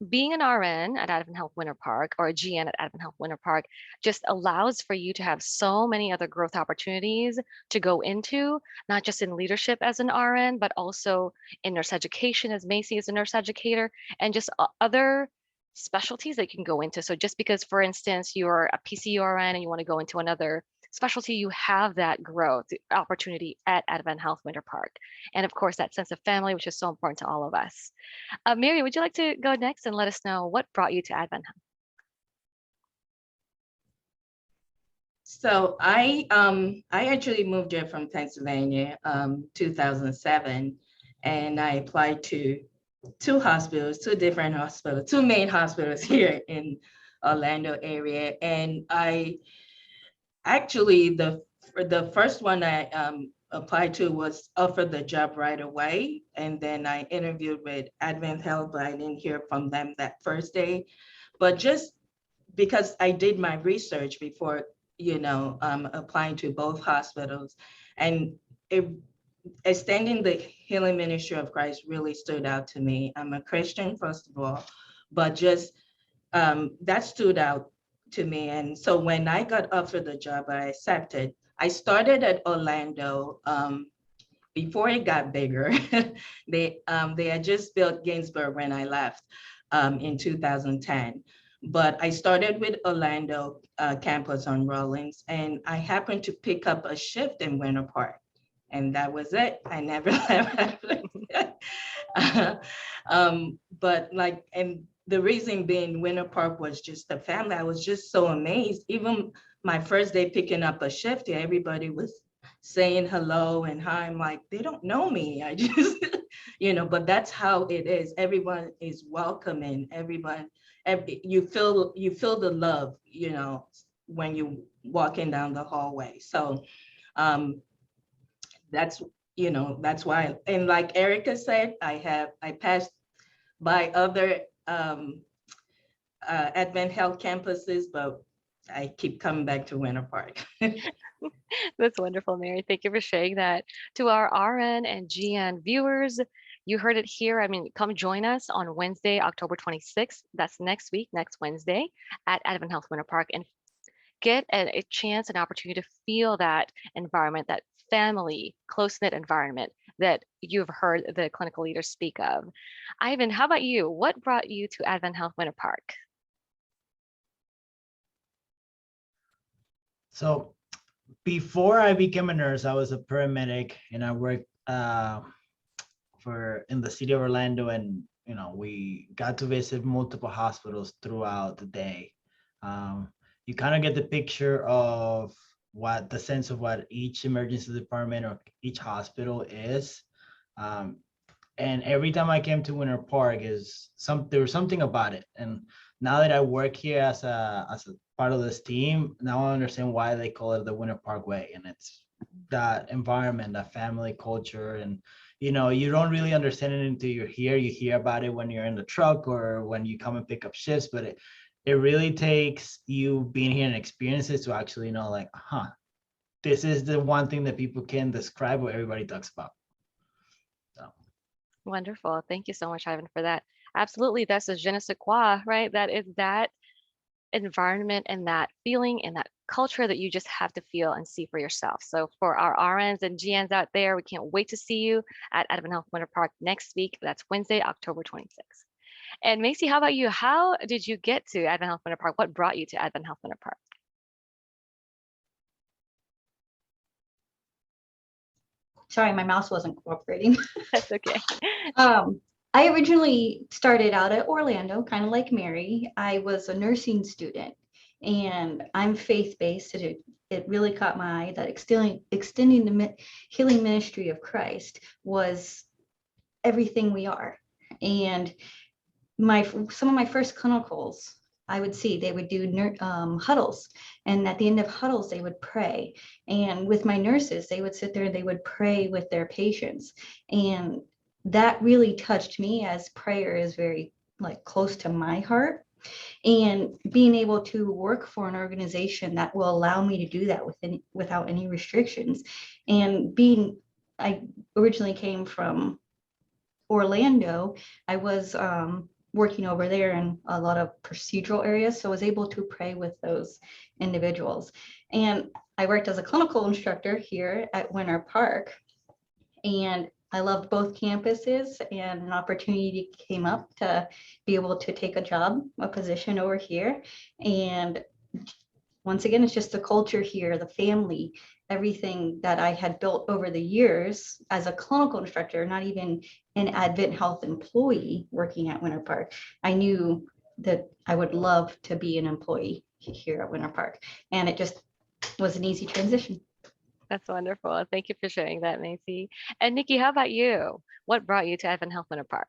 being an RN at Advent Health Winter Park or a GN at Advent Health Winter Park just allows for you to have so many other growth opportunities to go into, not just in leadership as an RN, but also in nurse education, as Macy is a nurse educator, and just other specialties that you can go into. So just because, for instance, you're a PCURN and you want to go into another specialty, you have that growth opportunity at Advent Health Winter Park. And of course, that sense of family, which is so important to all of us. Mary, would you like to go next and let us know what brought you to Advent Health?
So I actually moved here from Pennsylvania, 2007, and I applied to two different hospitals, two main hospitals here in Orlando area. And I actually, the first one I applied to was offered the job right away. And then I interviewed with Advent Health, but I didn't hear from them that first day. But just because I did my research before, applying to both hospitals, and extending the healing ministry of Christ really stood out to me. I'm a Christian, first of all, but just that stood out to me. And so when I got offered the job, I accepted. I started at Orlando before it got bigger. They had just built Gainsborough when I left in 2010. But I started with Orlando campus on Rawlings, and I happened to pick up a shift in Winter Park. And that was it. I never left. And the reason being, Winter Park was just a family. I was just so amazed. Even my first day picking up a shift here, everybody was saying hello and hi. I'm like, they don't know me. I just, but that's how it is. Everyone is welcoming. You feel the love, when you walking down the hallway. So that's why. And like Erica said, I passed by other Advent Health campuses, but I keep coming back to Winter Park.
That's wonderful, Mary. Thank you for sharing that. To our RN and GN viewers, you heard it here. I mean, come join us on Wednesday, October 26th. That's next week, next Wednesday at Advent Health Winter Park, and get a chance, an opportunity to feel that environment, that family, close-knit environment that you've heard the clinical leaders speak of. Ivan, how about you? What brought you to Advent Health Winter Park?
So before I became a nurse, I was a paramedic, and I worked in the city of Orlando, and we got to visit multiple hospitals throughout the day. You kind of get the picture of the sense of what each emergency department or each hospital is. And every time I came to Winter Park, there was something about it. And now that I work here as a part of this team, now I understand why they call it the Winter Park Way. And it's that environment, that family culture. And, you don't really understand it until you're here. You hear about it when you're in the truck or when you come and pick up shifts, but it really takes you being here and experiences to actually know, like, this is the one thing that people can describe what everybody talks about. So.
Wonderful. Thank you so much, Ivan, for that. Absolutely. That's a je ne sais quoi, right? That is that environment and that feeling and that culture that you just have to feel and see for yourself. So for our RNs and GNs out there, we can't wait to see you at Advent Health Winter Park next week. That's Wednesday, October 26th. And Macy, how about you? How did you get to Advent Health Winter Park? What brought you to Advent Health Winter Park?
Sorry, my mouse wasn't cooperating.
That's okay.
I originally started out at Orlando, kind of like Mary. I was a nursing student, and I'm faith-based. It really caught my eye that extending the healing ministry of Christ was everything we are. And some of my first clinicals, I would see they would do huddles, and at the end of huddles they would pray. And with my nurses, they would sit there and they would pray with their patients, and that really touched me, as prayer is very close to my heart. And being able to work for an organization that will allow me to do that without any restrictions. And I originally came from Orlando. I was working over there in a lot of procedural areas, so I was able to pray with those individuals. And I worked as a clinical instructor here at Winter Park, and I loved both campuses, and an opportunity came up to be able to take a position over here. And once again, it's just the culture here, the family, everything that I had built over the years as a clinical instructor, not even an Advent Health employee working at Winter Park. I knew that I would love to be an employee here at Winter Park, and it just was an easy transition.
That's wonderful. Thank you for sharing that, Macy. And Nikki, how about you? What brought you to Advent Health Winter Park?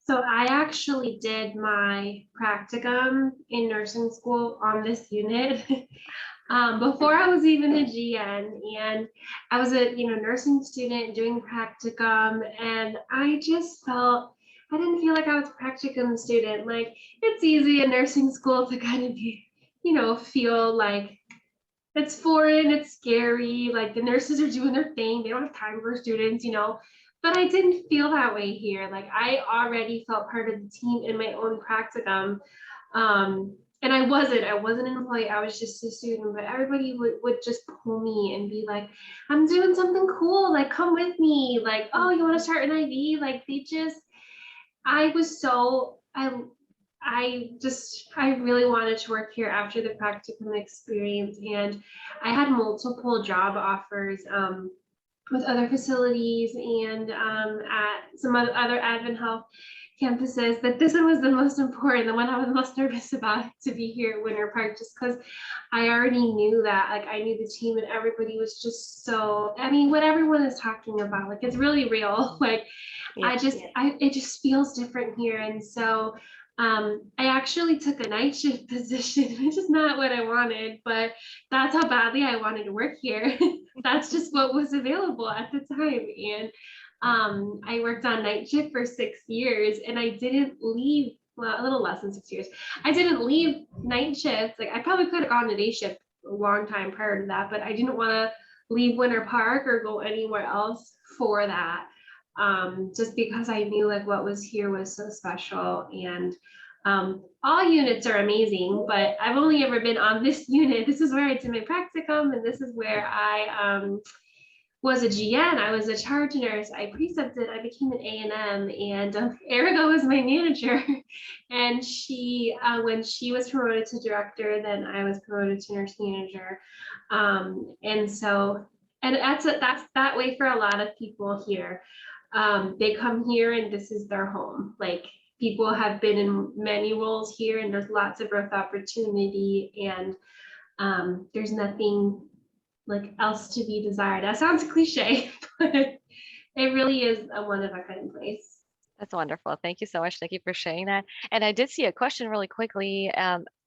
So I actually did my practicum in nursing school on this unit before I was even a GN, and I was a nursing student doing practicum, and I just felt I didn't feel like I was a practicum student. Like, it's easy in nursing school to kind of be, feel like it's foreign, it's scary, like the nurses are doing their thing, they don't have time for students, but I didn't feel that way here. Like, I already felt part of the team in my own practicum. And I wasn't an employee, I was just a student, but everybody would just pull me and be like, I'm doing something cool, like, come with me, like, oh, you want to start an IV? Like, I really wanted to work here after the practicum experience, and I had multiple job offers with other facilities and at some other Advent Health campuses, but this one was the most important, the one I was most nervous about, to be here at Winter Park, just because I already knew that, like, I knew the team and everybody was just so, what everyone is talking about, like, it's really real. Like,
Yeah.
it just feels different here. And so I actually took a night shift position, which is not what I wanted, but that's how badly I wanted to work here. That's just what was available at the time. And I worked on night shift for 6 years, and I didn't leave, well, a little less than 6 years. I didn't leave night shifts. Like, I probably could have gone to day shift a long time prior to that, but I didn't want to leave Winter Park or go anywhere else for that. Just because I knew, like, what was here was so special. And all units are amazing, but I've only ever been on this unit. This is where I did my practicum, and this is where I was a GN. I was a charge nurse. I precepted. I became an A&M, and Erica was my manager. And she, when she was promoted to director, then I was promoted to nurse manager. And that's that way for a lot of people here. They come here and this is their home. Like, people have been in many roles here, and there's lots of growth opportunity, and there's nothing like else to be desired. That sounds cliche, but it really is a one-of-a-kind place.
That's wonderful. Thank you so much. Thank you for sharing that. And I did see a question really quickly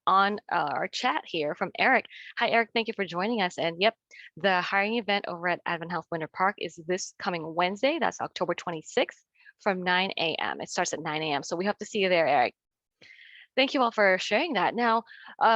on our chat here from Eric. Hi, Eric. Thank you for joining us. And yep, the hiring event over at Advent Health Winter Park is this coming Wednesday. That's October 26th from 9 a.m. It starts at 9 a.m. So we hope to see you there, Eric. Thank you all for sharing that. Now,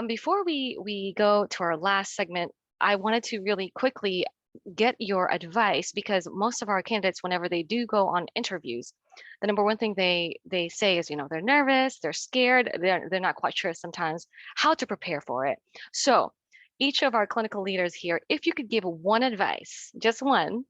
before we go to our last segment, I wanted to really quickly get your advice, because most of our candidates, whenever they do go on interviews, the number one thing they say is, they're nervous, they're scared, they're not quite sure sometimes how to prepare for it. So each of our clinical leaders here, if you could give one advice, just one,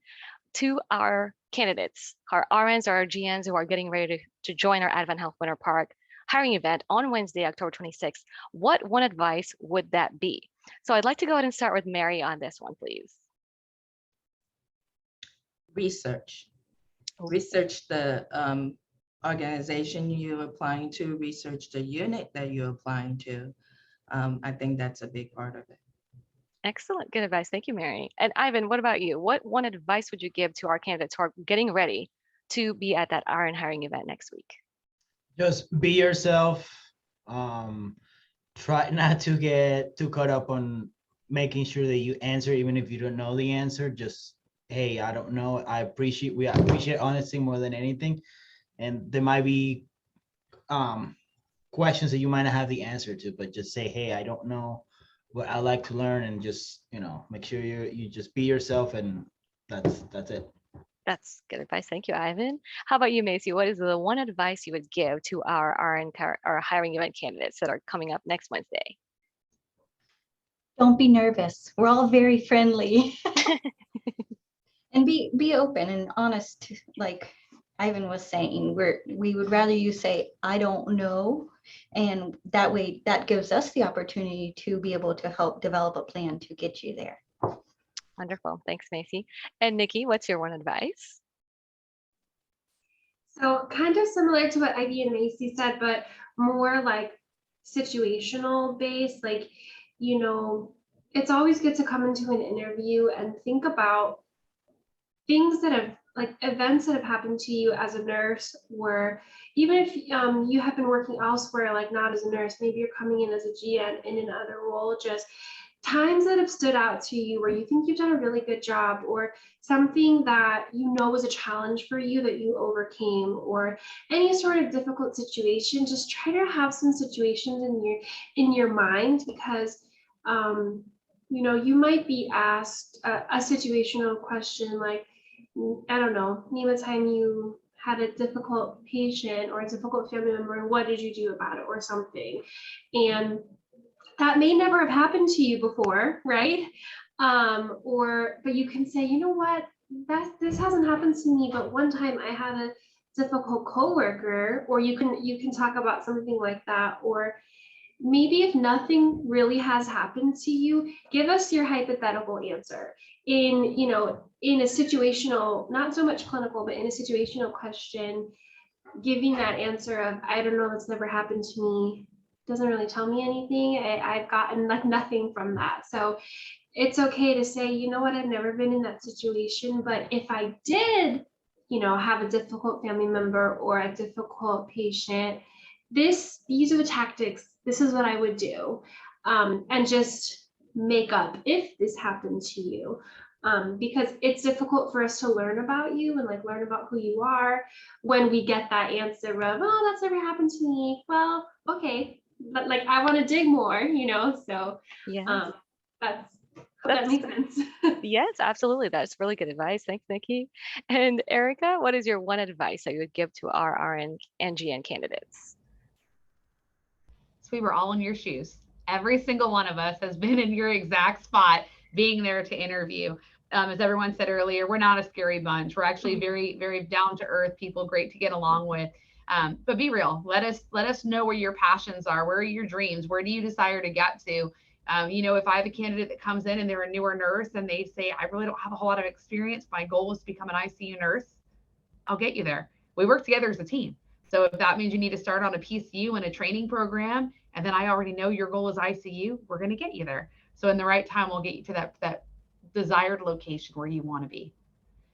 to our candidates, our RNs or our GNs who are getting ready to join our Advent Health Winter Park hiring event on Wednesday, October 26th, what one advice would that be? So I'd like to go ahead and start with Mary on this one, please.
Research. Research the organization you're applying to, research the unit that you're applying to. I think that's a big part of it.
Excellent, good advice. Thank you, Mary. And Ivan, what about you? What one advice would you give to our candidates who are getting ready to be at that RN hiring event next week?
Just be yourself. Try not to get too caught up on making sure that you answer, even if you don't know the answer. Just, hey, I don't know. We appreciate honesty more than anything. And there might be questions that you might not have the answer to, but just say, hey, I don't know, but I like to learn, and just, make sure you just be yourself, and that's it.
That's good advice. Thank you, Ivan. How about you, Macy? What is the one advice you would give to our hiring event candidates that are coming up next Wednesday?
Don't be nervous. We're all very friendly. And be open and honest. Like Ivan was saying, we would rather you say, I don't know. And that way, that gives us the opportunity to be able to help develop a plan to get you there.
Wonderful. Thanks, Macy. And Nikki, what's your one advice?
So kind of similar to what Ivy and Macy said, but more like situational based. Like, it's always good to come into an interview and think about things that have, like, events that have happened to you as a nurse, or even if you have been working elsewhere, like not as a nurse, maybe you're coming in as a GN in another role, just times that have stood out to you where you think you've done a really good job, or something that was a challenge for you that you overcame, or any sort of difficult situation. Just try to have some situations in your mind, because you might be asked a situational question like, I don't know, name a time you had a difficult patient or a difficult family member, and what did you do about it, or something. And that may never have happened to you before, right? But you can say, you know what, this hasn't happened to me, but one time I had a difficult coworker, or you can talk about something like that. Or maybe if nothing really has happened to you, give us your hypothetical answer in a situational, not so much clinical, but in a situational question, giving that answer of, I don't know, that's never happened to me, doesn't really tell me anything. I've gotten like nothing from that. So it's okay to say, you know what, I've never been in that situation, but if I did, have a difficult family member or a difficult patient, these are the tactics, this is what I would do. And just make up if this happened to you. Because it's difficult for us to learn about you and like learn about who you are when we get that answer of, oh, that's never happened to me. Well, okay, but like I want to dig more, so
Yeah.
that makes sense.
Yes, absolutely. That's really good advice. Thanks, Nikki. And Erica, what is your one advice that you would give to our RN and GN candidates?
So we were all in your shoes. Every single one of us has been in your exact spot, being there to interview. As everyone said earlier, we're not a scary bunch. We're actually very, very down to earth people, great to get along with. But be real. Let us know where your passions are. Where are your dreams? Where do you desire to get to? If I have a candidate that comes in and they're a newer nurse and they say, I really don't have a whole lot of experience, my goal is to become an ICU nurse, I'll get you there. We work together as a team. So if that means you need to start on a PCU and a training program, and then I already know your goal is ICU, we're going to get you there. So in the right time, we'll get you to that desired location where you want to be.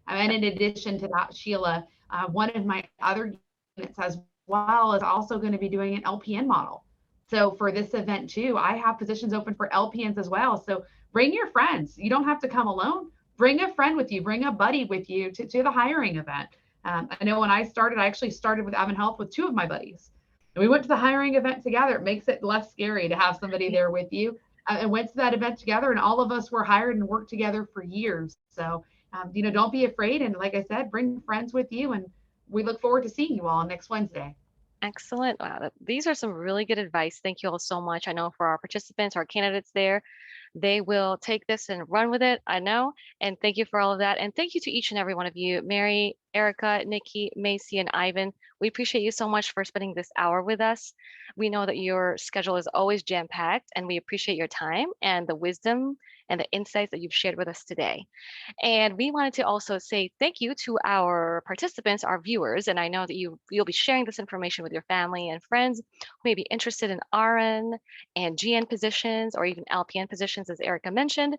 And in addition to that, Sheila, one of my other units as well is also going to be doing an LPN model. So for this event too, I have positions open for LPNs as well. So bring your friends. You don't have to come alone. Bring a friend with you, bring a buddy with you to the hiring event. I know when I actually started with Advent Health with two of my buddies. And we went to the hiring event together. It makes it less scary to have somebody there with you. And went to that event together, and all of us were hired and worked together for years. So, don't be afraid. And like I said, bring friends with you, and we look forward to seeing you all next Wednesday.
Excellent. Wow, these are some really good advice. Thank you all so much. I know for our participants, our candidates there, They will take this and run with it, I know. And thank you for all of that. And thank you to each and every one of you, Mary, Erica, Nikki, Macy, and Ivan. We appreciate you so much for spending this hour with us. We know that your schedule is always jam-packed, and we appreciate your time and the wisdom and the insights that you've shared with us today. And we wanted to also say thank you to our participants, our viewers, and I know that you'll be sharing this information with your family and friends who may be interested in RN and GN positions or even LPN positions, as Erica mentioned.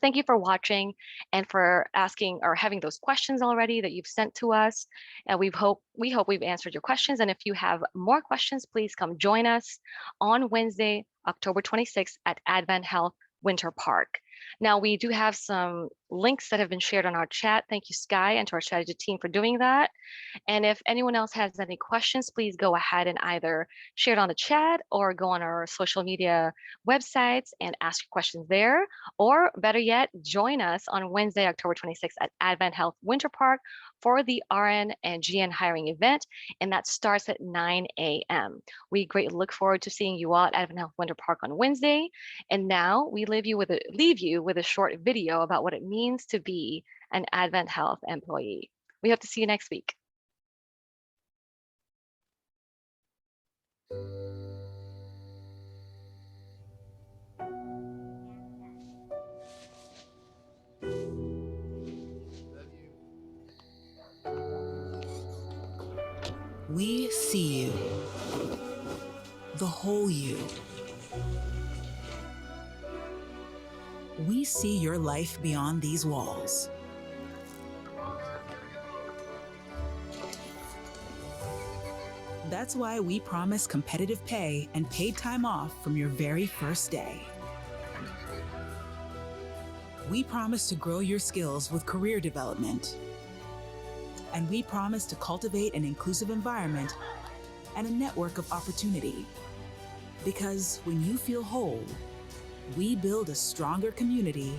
Thank you for watching and for asking or having those questions already that you've sent to us. And we hope we've answered your questions. And if you have more questions, please come join us on Wednesday, October 26th at Advent Health Winter Park. Now, we do have some links that have been shared on our chat. Thank you, Sky, and to our strategy team for doing that. And if anyone else has any questions, please go ahead and either share it on the chat or go on our social media websites and ask your questions there. Or better yet, join us on Wednesday, October 26th at Advent Health Winter Park for the RN and GN hiring event. And that starts at 9 a.m. We greatly look forward to seeing you all at Advent Health Winter Park on Wednesday. And now we leave you with a short video about what it means to be an Advent Health employee. We hope to see you next week.
We see you, the whole you. We see your life beyond these walls. That's why we promise competitive pay and paid time off from your very first day. We promise to grow your skills with career development. And we promise to cultivate an inclusive environment and a network of opportunity. Because when you feel whole, we build a stronger community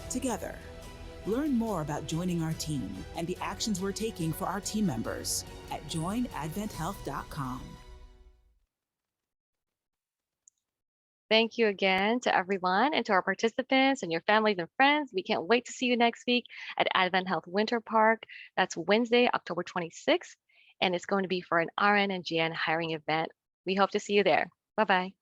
together. Learn more about joining our team and the actions we're taking for our team members at joinadventhealth.com.
Thank you again to everyone and to our participants and your families and friends. We can't wait to see you next week at Advent Health Winter Park. That's Wednesday, October 26th, and it's going to be for an RN and GN hiring event. We hope to see you there. Bye-bye.